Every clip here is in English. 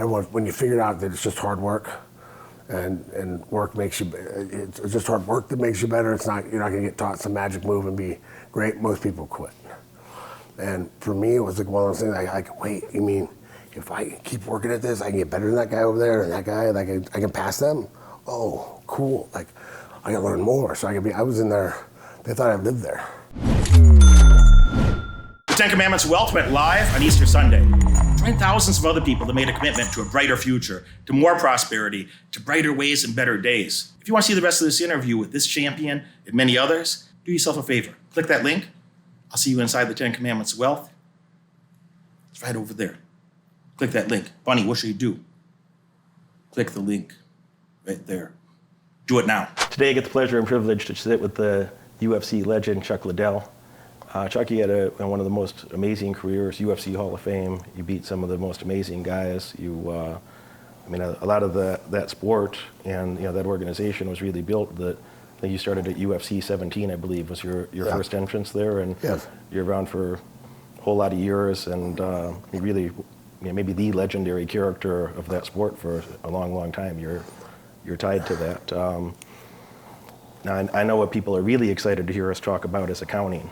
everyone, when you figure out that it's just hard work, and work makes you, it's just hard work that makes you better. It's not, you're not gonna get taught some magic move and be great. Most people quit. And for me, it was like one of those things, like, wait, you mean, if I keep working at this, I can get better than that guy over there, and that guy, like I can pass them? Oh, cool, like, I gotta learn more. So I was in there, they thought I lived there. The Ten Commandments of Wealth went live on Easter Sunday. Join thousands of other people that made a commitment to a brighter future, to more prosperity, to brighter ways and better days. If you want to see the rest of this interview with this champion and many others, do yourself a favor. Click that link. I'll see you inside the Ten Commandments of Wealth. It's right over there. Click that link. Bunny, what should you do? Click the link right there. Do it now. Today I get the pleasure and privilege to sit with the UFC legend, Chuck Liddell. Chucky had one of the most amazing careers, UFC Hall of Fame. You beat some of the most amazing guys. A lot of that sport and that organization was really built. I think you started at UFC 17, I believe, was your first entrance there, and yes. You're around for a whole lot of years, and you really, maybe the legendary character of that sport for a long, long time. You're tied to that. Now I know what people are really excited to hear us talk about is accounting.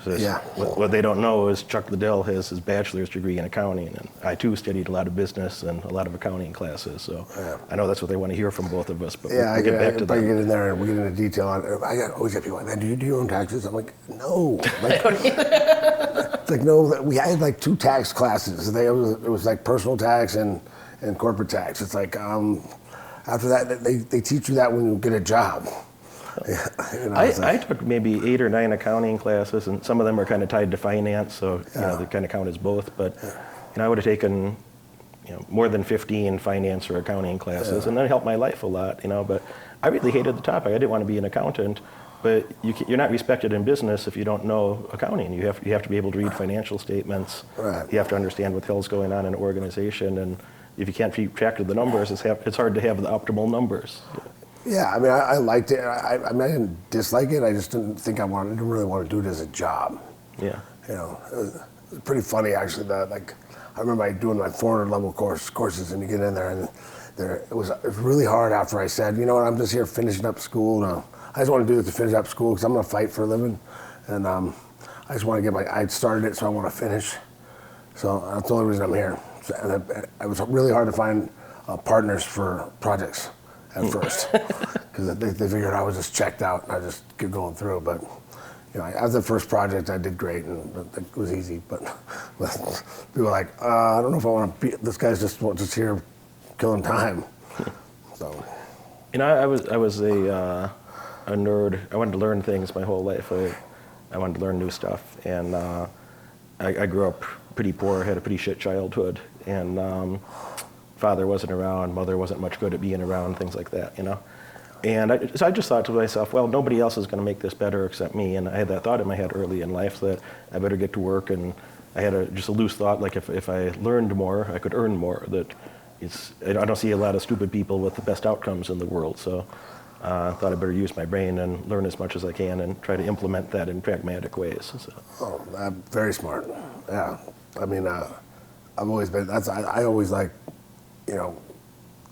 Yeah. What they don't know is Chuck Liddell has his bachelor's degree in accounting, and I too studied a lot of business and a lot of accounting classes. So I know that's what they want to hear from both of us. But we'll get back to that. I get in there and we get into detail on it. I always get people like, man, do you do your own taxes? I'm like, no. It's like, no. We had like 2 tax classes. It was like personal tax and corporate tax. It's like after that they teach you that when you get a job. I took maybe 8 or 9 accounting classes, and some of them are kind of tied to finance, so they kind of count as both. But I would have taken more than 15 finance or accounting classes, and that helped my life a lot. But I really hated the topic. I didn't want to be an accountant, but you're not respected in business if you don't know accounting. You have to be able to read financial statements. Right. You have to understand what the hell's going on in an organization, and if you can't keep track of the numbers, it's hard to have the optimal numbers. Yeah, I mean, I liked it. I didn't dislike it. I just didn't didn't really want to do it as a job. Yeah. It was pretty funny actually. I remember doing my 400 level courses, and you get in there, and it was really hard after I said, you know what, I'm just here finishing up school. No, I just want to do this to finish up school because I'm going to fight for a living, and I just want to I started it, so I want to finish. So that's the only reason I'm here. And it was really hard to find partners for projects at first, because they figured I was just checked out and I just kept going through. But after the first project, I did great and it was easy. But people were like, I don't know if I want to be. This guy's just here killing time. So, I was a nerd. I wanted to learn things my whole life. I wanted to learn new stuff, and I grew up pretty poor. Had a pretty shit childhood, and. Father wasn't around, mother wasn't much good at being around, things like that, And so I just thought to myself, well, nobody else is going to make this better except me. And I had that thought in my head early in life that I better get to work. And I had just a loose thought, like if I learned more, I could earn more. I don't see a lot of stupid people with the best outcomes in the world. So I thought I better use my brain and learn as much as I can and try to implement that in pragmatic ways. So. Oh, very smart. Yeah. I mean, I've always been, I always like,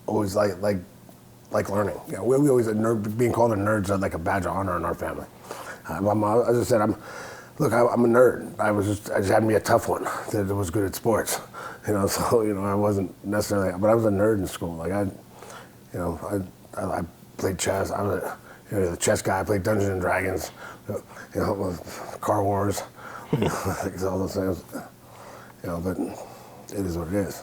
always like learning. We always being called a nerd's like a badge of honor in our family. As I said, I'm a nerd. I just had to be a tough one that was good at sports. So I wasn't necessarily, but I was a nerd in school. Like I played chess. I was the chess guy. I played Dungeons and Dragons. Car Wars. All those things. But it is what it is.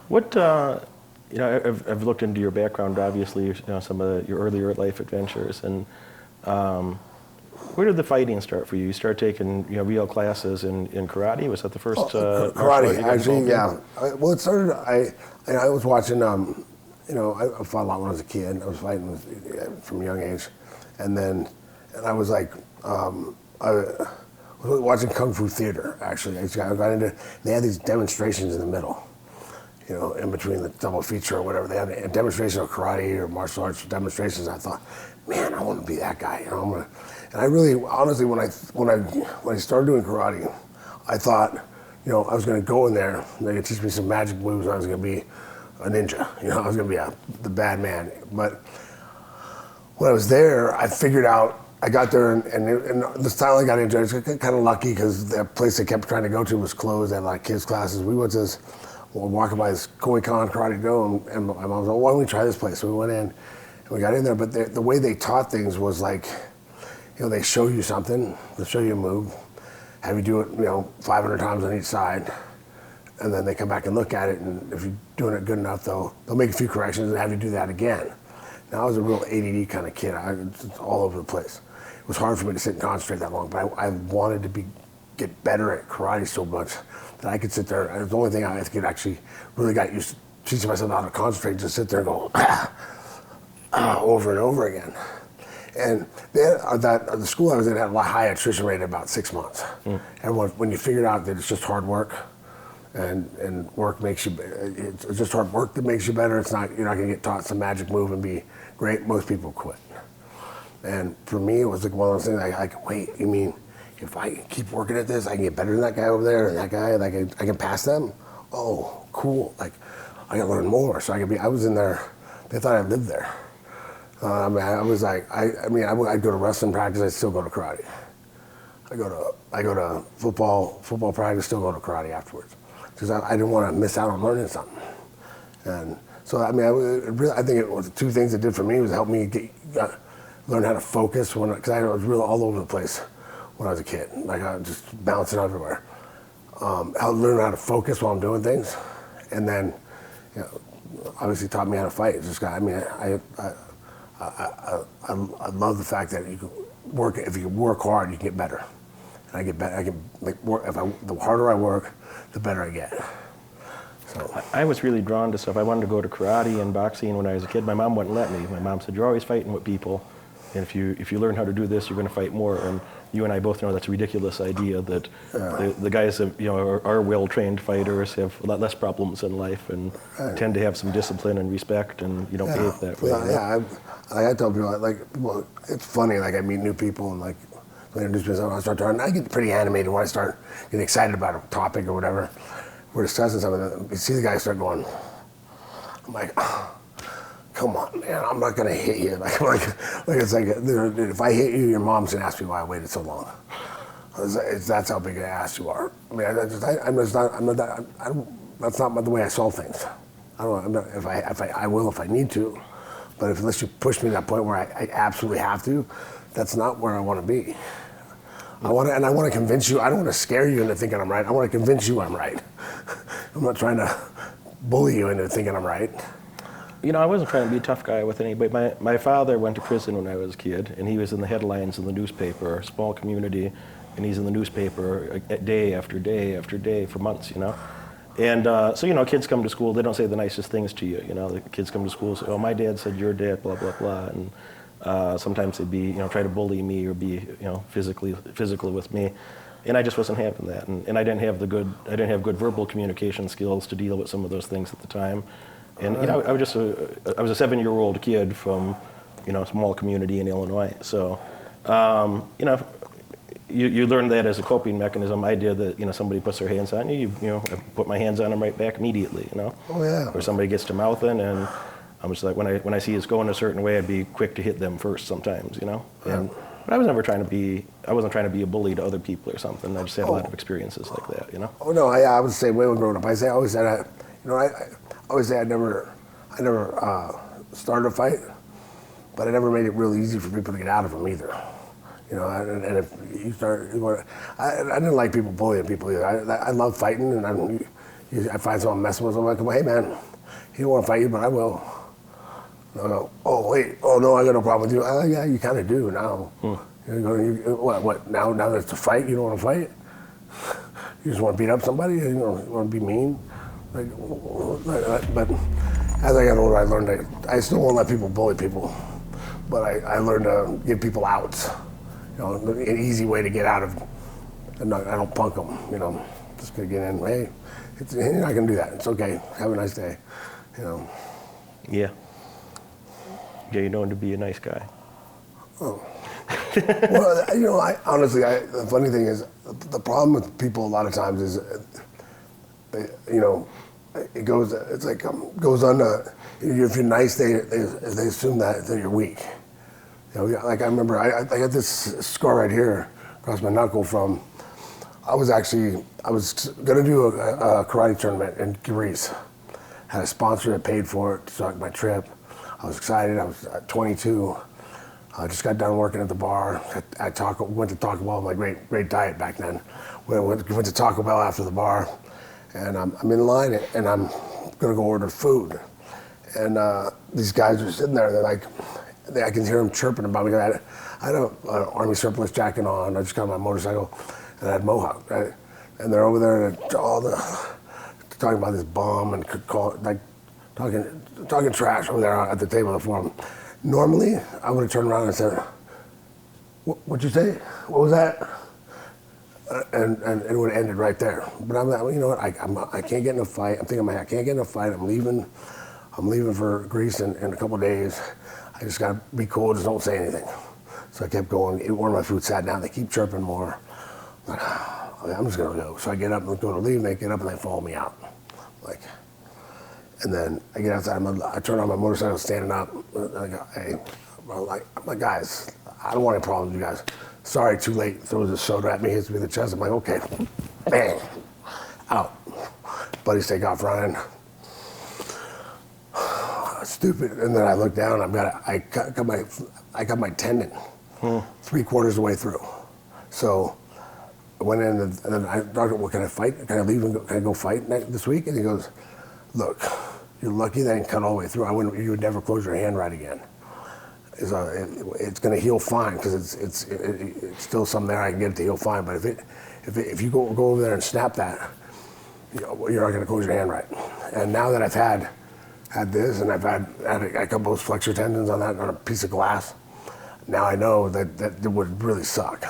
What, I've looked into your background, obviously, some of your earlier life adventures, and where did the fighting start for you? You started taking, real classes in karate? Was that the first? Karate, actually, yeah. Well, it started, I was watching, I fought a lot when I was a kid. I was fighting from a young age. And I was like, I was watching Kung Fu theater, actually. I got into, they had these demonstrations in the middle. In between the double feature or whatever, they had a demonstration of karate or martial arts demonstrations. I thought, man, I want to be that guy. And I really, honestly, when I started doing karate, I thought you know, I was going to go in there, and they could teach me some magic moves, and I was going to be a ninja. You know, I was going to be the bad man. But when I was there, I figured out, I got there, and the style I got into, I was kind of lucky because the place I kept trying to go to was closed. They had a lot of kids' classes. We went to this, we were walking by this Koi-Kon Karate Do, and my mom was like, why don't we try this place? So we went in, and we got in there, but the way they taught things was like, you know, they show you something, they'll show you a move, have you do it, you know, 500 times on each side, and then they come back and look at it, and if you're doing it good enough, they'll make a few corrections and have you do that again. Now, I was a real ADD kind of kid. I was just all over the place. It was hard for me to sit and concentrate that long, but I wanted to get better at karate so much that I could sit there. It was the only thing I could actually really got used to teaching myself how to concentrate, just sit there and go over and over again. And the school I was in had a high attrition rate at about 6 months. Everyone, when you figured out that it's just hard work, and work makes you, it's just hard work that makes you better. It's not, you're not going to get taught some magic move and be great. Most people quit. And for me, it was like one of those things, like, wait, you mean if I keep working at this, I can get better than that guy over there and that guy, like I can pass them? Oh, cool. Like, I got to learn more. So I was in there, they thought I lived there. I mean, I was like, I'd go to wrestling practice, I'd still go to karate. I go to football practice, still go to karate afterwards. Because I didn't want to miss out on learning something. And so, I mean, I think it was the two things it did for me was help me learn how to focus because I was really all over the place when I was a kid. Like I was just bouncing everywhere. I learned how to focus while I'm doing things. And then, you know, obviously taught me how to fight. It's just, I mean, I love the fact that you can work, if you work hard, you can get better. And I get better, I can like work, the harder I work, the better I get. So I was really drawn to stuff. I wanted to go to karate and boxing when I was a kid. My mom wouldn't let me. My mom said, you're always fighting with people. And if you learn how to do this, you're going to fight more. And you and I both know that's a ridiculous idea that the guys that are well-trained fighters have a lot less problems in life and tend to have some discipline and respect and behave that way. Yeah, I tell people, well, it's funny, like I meet new people and like when I introduce myself, I start talking, I get pretty animated when I start getting excited about a topic or whatever. We're discussing something, you see the guy start going, I'm like, come on, man, I'm not gonna hit you. Like it's like, if I hit you, your mom's gonna ask me why I waited so long. That's how big an ass you are. I mean, that's not the way I solve things. I will if I need to, but unless you push me to that point where I absolutely have to, that's not where I want to be. I want to convince you. I don't want to scare you into thinking I'm right. I want to convince you I'm right. I'm not trying to bully you into thinking I'm right. I wasn't trying to be a tough guy with anybody. My father went to prison when I was a kid, and he was in the headlines in the newspaper, a small community, and he's in the newspaper day after day after day for months, And so, kids come to school, they don't say the nicest things to you, The kids come to school and say, oh, my dad said your dad, blah, blah, blah. And sometimes they'd be, try to bully me or be, physical with me. And I just wasn't having that. And I didn't have good verbal communication skills to deal with some of those things at the time. And I was a 7-year-old kid from, a small community in Illinois. So, you learn that as a coping mechanism. I did that. Somebody puts their hands on you. I put my hands on them right back immediately. Oh yeah. Or somebody gets to mouthing, and I'm just like when I see it's going a certain way, I'd be quick to hit them first sometimes. But I was never trying to be. I wasn't trying to be a bully to other people or something. I just had a lot of experiences like that. Oh no, I was the same way when growing up. I always said I always say I never started a fight, but I never made it real easy for people to get out of them either. And if you start, I didn't like people bullying people either. I love fighting, and I find someone messing with someone, I come, hey man, he don't want to fight you, but I will. And I go, oh wait, oh no, I got no problem with you. Oh yeah, you kind of do now. What? Now that it's a fight, you don't want to fight? You just want to beat up somebody? You want to be mean? But as I got older, I learned that I still won't let people bully people, but I learned to give people outs. An easy way to get out of, I don't punk them. Just gonna get in. Hey, you're not gonna do that. It's okay. Have a nice day. Yeah. Yeah, you're known to be a nice guy. Oh. Well, honestly, the funny thing is, the problem with people a lot of times is you know, it goes. It's like goes on. If you're nice, they assume that you're weak. You know, like I remember, I got this scar right here across my knuckle from. I was gonna do a karate tournament in Greece. Had a sponsor that paid for it, so my trip. I was excited. I was 22. I just got done working at the bar. Went to Taco Bell. My great diet back then. Went to Taco Bell after the bar, and I'm in line and I'm gonna go order food. And these guys are sitting there. They're like, I can hear them chirping about me. I had an Army surplus jacket on. I just got on my motorcycle, and I had mohawk. Right? And they're over there and talking about this bomb and talking trash over there at the table for them. Normally, I would have turned around and said, "What'd you say? What was that?" And it would have ended right there. But I'm like, you know what? I can't get in a fight. I'm thinking, I can't get in a fight. I'm leaving for Greece in a couple of days. I just gotta be cool. Just don't say anything. So I kept going. Ate one of my food, sat down. They keep chirping more. I'm like, okay, I'm just gonna go. So I get up and go to leave. And they get up and they follow me out. Like, and then I get outside. I turn on my motorcycle, standing up. I go, hey, I'm like, guys, I don't want any problems, you guys. Sorry, too late. Throws a soda at me, hits me in the chest. I'm like, okay, bang, out. Buddies take off running. Stupid. And then I look down. I got my tendon 3/4 of the way through. So I went in and then I doctor, what can I fight? Can I leave and can I go fight this week? And he goes, look, you're lucky that I didn't cut all the way through. You would never close your hand right again. It's going to heal fine because it's still some there. I can get it to heal fine. But if you go over there and snap that, you're not going to close your hand right. And now that I've had this and I've had a couple of flexor tendons on a piece of glass, now I know that it would really suck.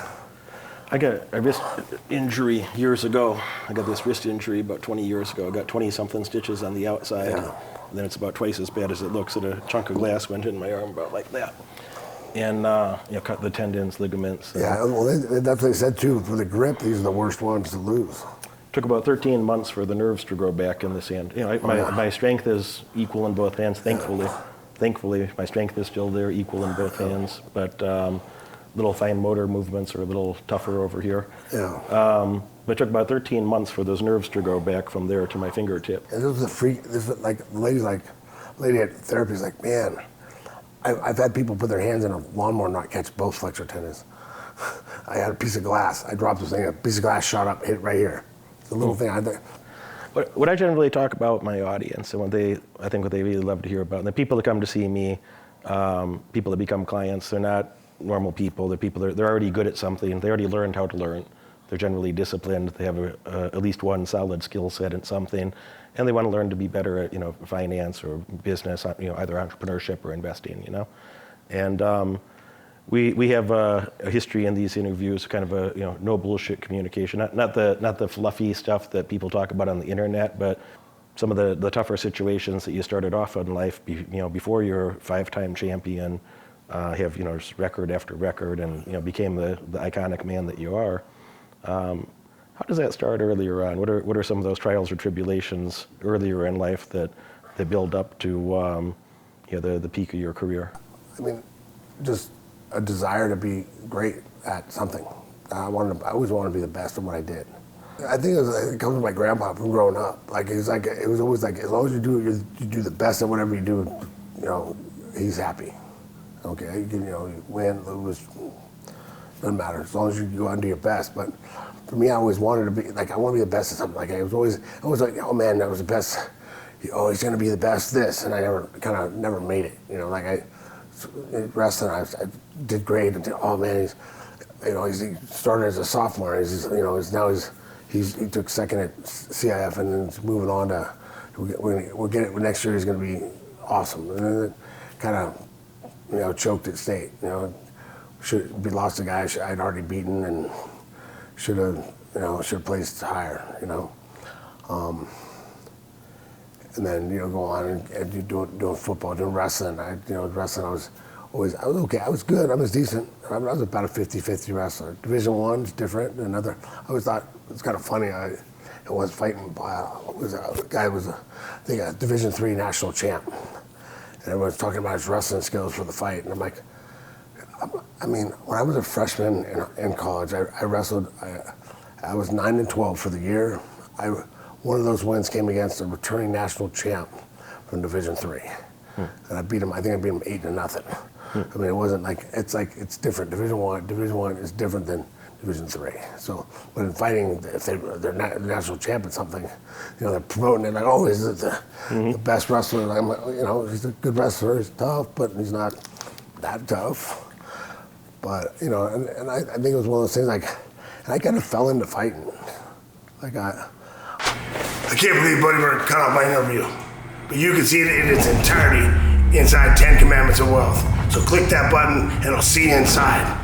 I got a wrist injury years ago. I got this wrist injury about 20 years ago. I got 20-something stitches on the outside. Yeah. And then it's about twice as bad as it looks. And a chunk of glass went in my arm about like that. And cut the tendons, ligaments. Yeah, well, that's what they said too. For the grip, these are the worst ones to lose. Took about 13 months for the nerves to grow back in this hand. My strength is equal in both hands, thankfully. Yeah. Thankfully, my strength is still there, equal in both hands. But little fine motor movements are a little tougher over here. Yeah. But it took about 13 months for those nerves to grow back from there to my fingertip. And this was a freak. This was like the lady at therapy is like, man, I've had people put their hands in a lawnmower and not catch both flexor tendons. I had a piece of glass. I dropped this thing. A piece of glass shot up, hit right here. It's a little thing. What I generally talk about with my audience, and I think what they really love to hear about, and the people that come to see me, people that become clients, they're not normal people. They're already good at something. They already learned how to learn. They're generally disciplined. They have at least one solid skill set in something, and they want to learn to be better at finance or business, either entrepreneurship or investing. And we have a history in these interviews, kind of a no bullshit communication, not the fluffy stuff that people talk about on the internet, but some of the tougher situations that you started off in life, before you're 5-time champion, have just record after record, and became the iconic man that you are. How does that start earlier on? What are some of those trials or tribulations earlier in life that build up to the peak of your career? I mean, just a desire to be great at something. I always wanted to be the best at what I did. I think it comes from my grandpa from growing up. It was always like, as long as you do the best at whatever you do, he's happy. Okay, you win, lose, doesn't matter, as long as you go out and do your best. But for me, I always wanted to be, I want to be the best at something. I was always like, oh man, that was the best. Oh, he's going to be the best this. And I never made it. Wrestling, I did great until, oh man, he started as a sophomore. He took second at CIF and then he's moving on to, we'll get it next year. He's going to be awesome. And then it kind of, choked at state. Should be lost a guy I'd already beaten and should have placed higher. And then go on and doing football, doing wrestling. Wrestling, I was okay. I was good. I was decent. I was about a 50-50 wrestler. Division I is different. I always thought it's kind of funny. It I was fighting. The guy was, I think, a Division III national champ, and everyone's talking about his wrestling skills for the fight. And I'm like, I mean, when I was a freshman in college, I wrestled. I was 9-12 for the year. One of those wins came against a returning national champ from Division III, and I beat him. I think I beat him 8-0. I mean, it wasn't like it's different. Division One is different than Division III. So, but in fighting, if they're national champ at something, they're promoting it like, oh, he's the best wrestler. And I'm like, he's a good wrestler. He's tough, but he's not that tough. But and I think it was one of those things like, and I kind of fell into fighting. Like I can't believe Buddy Bird cut off my interview, but you can see it in its entirety inside 10 Commandments of Wealth. So click that button and I'll see you inside.